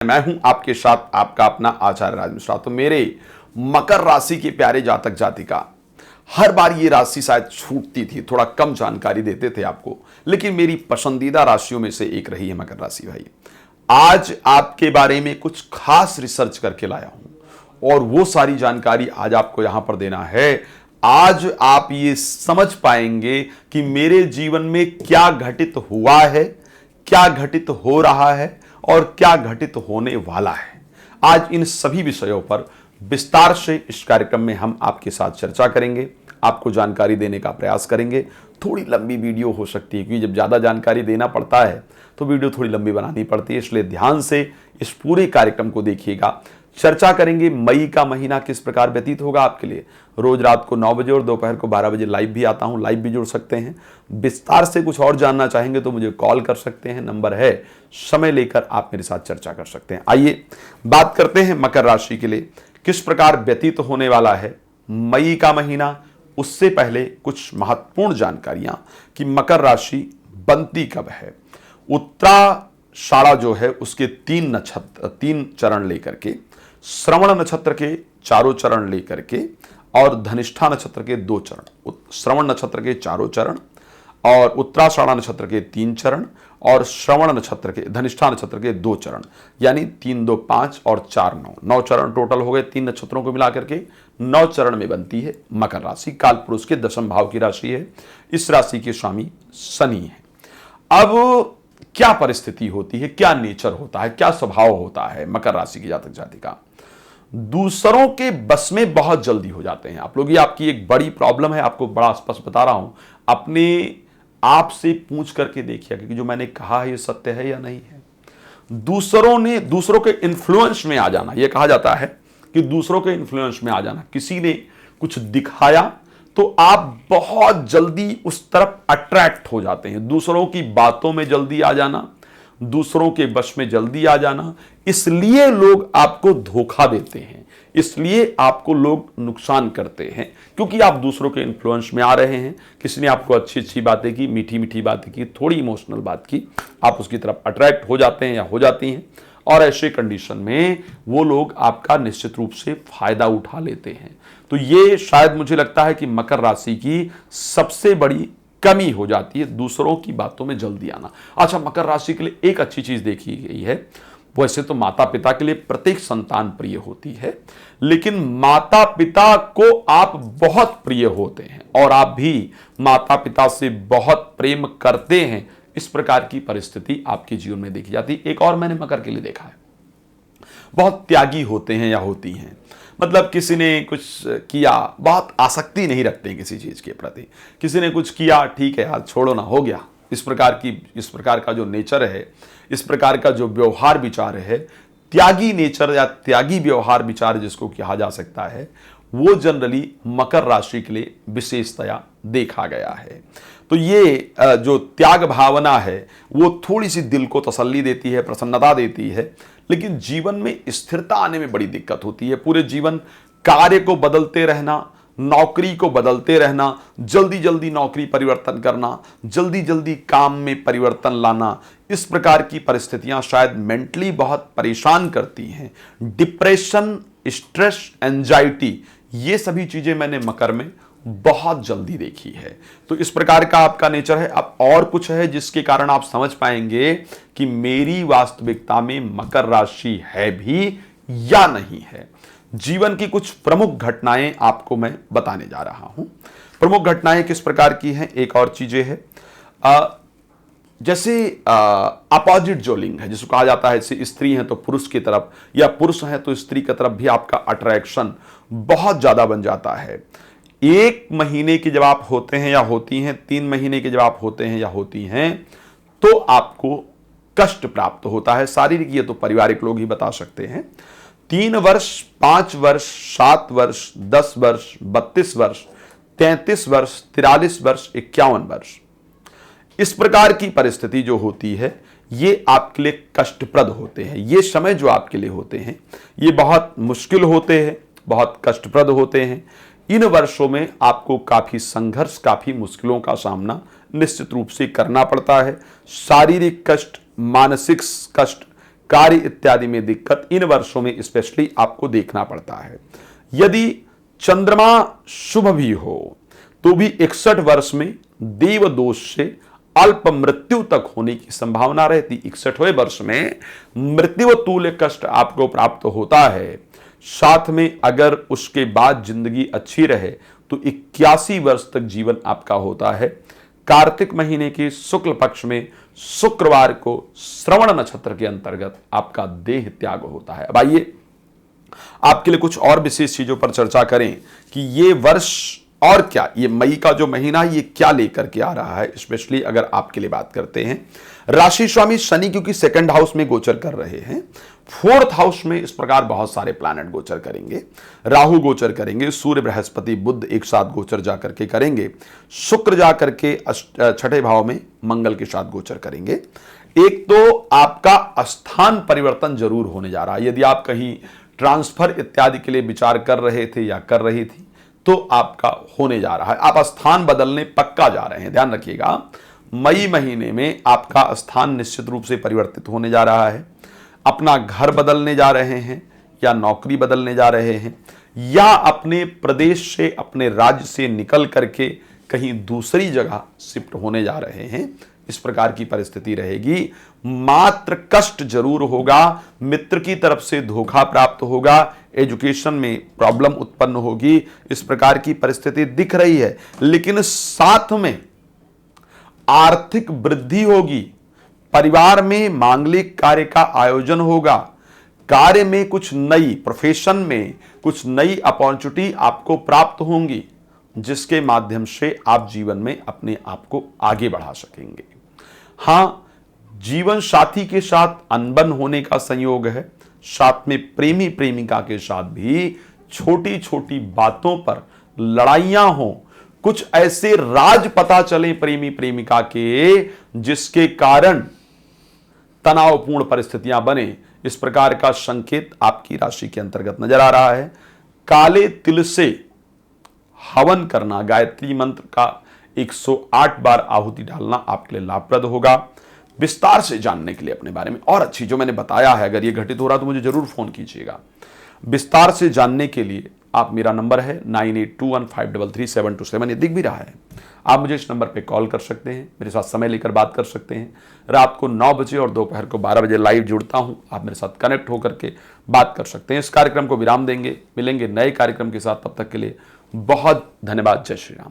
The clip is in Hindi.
मैं हूं आपके साथ आपका अपना आचार्य राज मिश्रा। तो मेरे मकर राशि के प्यारे जातक जातिका, हर बार ये राशि शायद छूटती थी, थोड़ा कम जानकारी देते थे आपको, लेकिन मेरी पसंदीदा राशियों में से एक रही है मकर राशि। भाई आज आपके बारे में कुछ खास रिसर्च करके लाया हूं और वो सारी जानकारी आज आपको यहां पर देना है। आज आप ये समझ पाएंगे कि मेरे जीवन में क्या घटित हुआ है, क्या घटित हो रहा है और क्या घटित होने वाला है। आज इन सभी विषयों पर विस्तार से इस कार्यक्रम में हम आपके साथ चर्चा करेंगे, आपको जानकारी देने का प्रयास करेंगे। थोड़ी लंबी वीडियो हो सकती है क्योंकि जब ज़्यादा जानकारी देना पड़ता है तो वीडियो थोड़ी लंबी बनानी पड़ती है, इसलिए ध्यान से इस पूरे कार्यक्रम को देखिएगा। चर्चा करेंगे मई का महीना किस प्रकार व्यतीत होगा आपके लिए। रोज रात को 9 बजे और दोपहर को 12 बजे लाइव भी आता हूं, लाइव भी जुड़ सकते हैं। विस्तार से कुछ और जानना चाहेंगे तो मुझे कॉल कर सकते हैं, नंबर है, समय लेकर आप मेरे साथ चर्चा कर सकते हैं। आइए बात करते हैं मकर राशि के लिए किस प्रकार व्यतीत होने वाला है मई का महीना। उससे पहले कुछ महत्वपूर्ण जानकारियां कि मकर राशि बनती कब है। उत्तराषाढ़ा जो है उसके 3 चरण लेकर के, श्रवण नक्षत्र के 4 चरण लेकर के और धनिष्ठा नक्षत्र के 2 चरण। श्रवण नक्षत्र के 4 चरण और उत्तराषाढ़ा नक्षत्र के 3 चरण और श्रवण नक्षत्र के धनिष्ठा नक्षत्र के 2 चरण, यानी 3 2 5 और 4 9 चरण टोटल हो गए। 3 नक्षत्रों को मिलाकर के 9 चरण में बनती है मकर राशि। काल पुरुष के 10वें भाव की राशि है। इस राशि के स्वामी शनि है। अब क्या परिस्थिति होती है, क्या नेचर होता है, क्या स्वभाव होता है मकर राशि की जातक जातिका। दूसरों के बस में बहुत जल्दी हो जाते हैं आप लोग। ये आपकी एक बड़ी प्रॉब्लम है, आपको बड़ा स्पष्ट बता रहा हूं। अपने आप से पूछ करके देखिए कि जो मैंने कहा है ये सत्य है या नहीं है। दूसरों के इन्फ्लुएंस में आ जाना, यह कहा जाता है कि दूसरों के इन्फ्लुएंस में आ जाना। किसी ने कुछ दिखाया तो आप बहुत जल्दी उस तरफ अट्रैक्ट हो जाते हैं। दूसरों की बातों में जल्दी आ जाना, दूसरों के वश में जल्दी आ जाना, इसलिए लोग आपको धोखा देते हैं, इसलिए आपको लोग नुकसान करते हैं, क्योंकि आप दूसरों के इन्फ्लुएंस में आ रहे हैं। किसी ने आपको अच्छी अच्छी बातें की, मीठी मीठी बातें की, थोड़ी इमोशनल बात की, आप उसकी तरफ अट्रैक्ट हो जाते हैं या हो जाती हैं। और ऐसे कंडीशन में वो लोग आपका निश्चित रूप से फायदा उठा लेते हैं। तो ये शायद मुझे लगता है कि मकर राशि की सबसे बड़ी कमी हो जाती है, दूसरों की बातों में जल्दी आना। अच्छा, मकर राशि के लिए एक अच्छी चीज देखी गई है। वैसे तो माता पिता के लिए प्रत्येक संतान प्रिय होती है, लेकिन माता पिता को आप बहुत प्रिय होते हैं और आप भी माता पिता से बहुत प्रेम करते हैं। इस प्रकार की परिस्थिति आपके जीवन में देखी जाती है। एक और मैंने मकर के लिए देखा है, बहुत त्यागी होते हैं या होती हैं। मतलब किसी ने कुछ किया, बहुत आसक्ति नहीं रखते हैं किसी चीज के प्रति। किसी ने कुछ किया, ठीक है यार छोड़ो ना, हो गया। इस प्रकार का जो नेचर है, इस प्रकार का जो व्यवहार विचार है, त्यागी नेचर या त्यागी व्यवहार विचार जिसको कहा जा सकता है, वो जनरली मकर राशि के लिए विशेषतया देखा गया है। तो ये जो त्याग भावना है वो थोड़ी सी दिल को तसल्ली देती है, प्रसन्नता देती है, लेकिन जीवन में स्थिरता आने में बड़ी दिक्कत होती है। पूरे जीवन कार्य को बदलते रहना, नौकरी को बदलते रहना, जल्दी जल्दी नौकरी परिवर्तन करना, जल्दी जल्दी काम में परिवर्तन लाना, इस प्रकार की परिस्थितियां शायद मेंटली बहुत परेशान करती हैं। डिप्रेशन, स्ट्रेस, एंजाइटी, ये सभी चीजें मैंने मकर में बहुत जल्दी देखी है। तो इस प्रकार का आपका नेचर है। अब और कुछ है जिसके कारण आप समझ पाएंगे कि मेरी वास्तविकता में मकर राशि है भी या नहीं है। जीवन की कुछ प्रमुख घटनाएं आपको मैं बताने जा रहा हूं। प्रमुख घटनाएं किस प्रकार की हैं, एक और चीजें हैं। जैसे अपोजिट जो लिंग है, जिसको कहा जाता है, जैसे स्त्री है तो पुरुष की तरफ, या पुरुष है तो स्त्री की तरफ भी आपका अट्रैक्शन बहुत ज्यादा बन जाता है। 1 महीने के जब आप होते हैं या होती हैं, 3 महीने के जब आप होते हैं या होती हैं, तो आपको कष्ट प्राप्त होता है शारीरिक। ये तो पारिवारिक लोग ही बता सकते हैं। 3 वर्ष, 5 वर्ष, 7 वर्ष, 10 वर्ष, 32 वर्ष, 33 वर्ष, 43 वर्ष, 51 वर्ष, इस प्रकार की परिस्थिति जो होती है ये आपके लिए कष्टप्रद होते हैं। ये समय जो आपके लिए होते हैं ये बहुत मुश्किल होते हैं, बहुत कष्टप्रद होते हैं। इन वर्षों में आपको काफी संघर्ष, काफी मुश्किलों का सामना निश्चित रूप से करना पड़ता है। शारीरिक कष्ट, मानसिक कष्ट, कार्य इत्यादि में दिक्कत इन वर्षों में स्पेशली आपको देखना पड़ता है। यदि चंद्रमा शुभ भी हो तो भी 61 वर्ष में देव दोष से अल्प मृत्यु तक होने की संभावना रहती। 61वें वर्ष में मृत्यु तुल्य कष्ट आपको प्राप्त होता है। साथ में अगर उसके बाद जिंदगी अच्छी रहे तो 81 वर्ष तक जीवन आपका होता है। कार्तिक महीने के शुक्ल पक्ष में शुक्रवार को श्रवण नक्षत्र के अंतर्गत आपका देह त्याग होता है। अब आइए आपके लिए कुछ और विशेष चीजों पर चर्चा करें कि ये वर्ष और क्या, ये मई का जो महीना ये क्या लेकर के आ रहा है। स्पेशली अगर आपके लिए बात करते हैं, राशि स्वामी शनि क्योंकि सेकंड हाउस में गोचर कर रहे हैं, फोर्थ हाउस में इस प्रकार बहुत सारे प्लैनेट गोचर करेंगे। राहु गोचर करेंगे, सूर्य बृहस्पति बुध एक साथ गोचर जाकर के करेंगे, शुक्र जाकर के छठे भाव में मंगल के साथ गोचर करेंगे। एक तो आपका स्थान परिवर्तन जरूर होने जा रहा है। यदि आप कहीं ट्रांसफर इत्यादि के लिए विचार कर रहे थे या कर रही थी तो आपका होने जा रहा है। आप स्थान बदलने पक्का जा रहे हैं। ध्यान रखिएगा, मई महीने में आपका स्थान निश्चित रूप से परिवर्तित होने जा रहा है। अपना घर बदलने जा रहे हैं या नौकरी बदलने जा रहे हैं या अपने प्रदेश से, अपने राज्य से निकल करके कहीं दूसरी जगह शिफ्ट होने जा रहे हैं। इस प्रकार की परिस्थिति रहेगी। मात्र कष्ट जरूर होगा, मित्र की तरफ से धोखा प्राप्त होगा, एजुकेशन में प्रॉब्लम उत्पन्न होगी। इस प्रकार की परिस्थिति दिख रही है। लेकिन साथ में आर्थिक वृद्धि होगी, परिवार में मांगलिक कार्य का आयोजन होगा, कार्य में कुछ नई, प्रोफेशन में कुछ नई अपॉर्चुनिटी आपको प्राप्त होंगी, जिसके माध्यम से आप जीवन में अपने आप को आगे बढ़ा सकेंगे। हां, जीवन साथी के साथ अनबन होने का संयोग है। साथ में प्रेमी प्रेमिका के साथ भी छोटी छोटी बातों पर लड़ाइयां हों, कुछ ऐसे राज पता चले प्रेमी प्रेमिका के जिसके कारण तनावपूर्ण परिस्थितियां बने। इस प्रकार का संकेत आपकी राशि के अंतर्गत नजर आ रहा है। काले तिल से हवन करना, गायत्री मंत्र का 108 बार आहुति डालना आपके लिए लाभप्रद होगा। विस्तार से जानने के लिए अपने बारे में और अच्छी जो मैंने बताया है, अगर ये घटित हो रहा तो मुझे जरूर फोन कीजिएगा। विस्तार से जानने के लिए आप, मेरा नंबर है 9821533727, ये दिख भी रहा है। आप मुझे इस नंबर पे कॉल कर सकते हैं, मेरे साथ समय लेकर बात कर सकते हैं। रात को 9 बजे और दोपहर को 12 बजे लाइव जुड़ता हूं, आप मेरे साथ कनेक्ट होकर के बात कर सकते हैं। इस कार्यक्रम को विराम देंगे, मिलेंगे नए कार्यक्रम के साथ। तब तक के लिए बहुत धन्यवाद। जय श्री राम।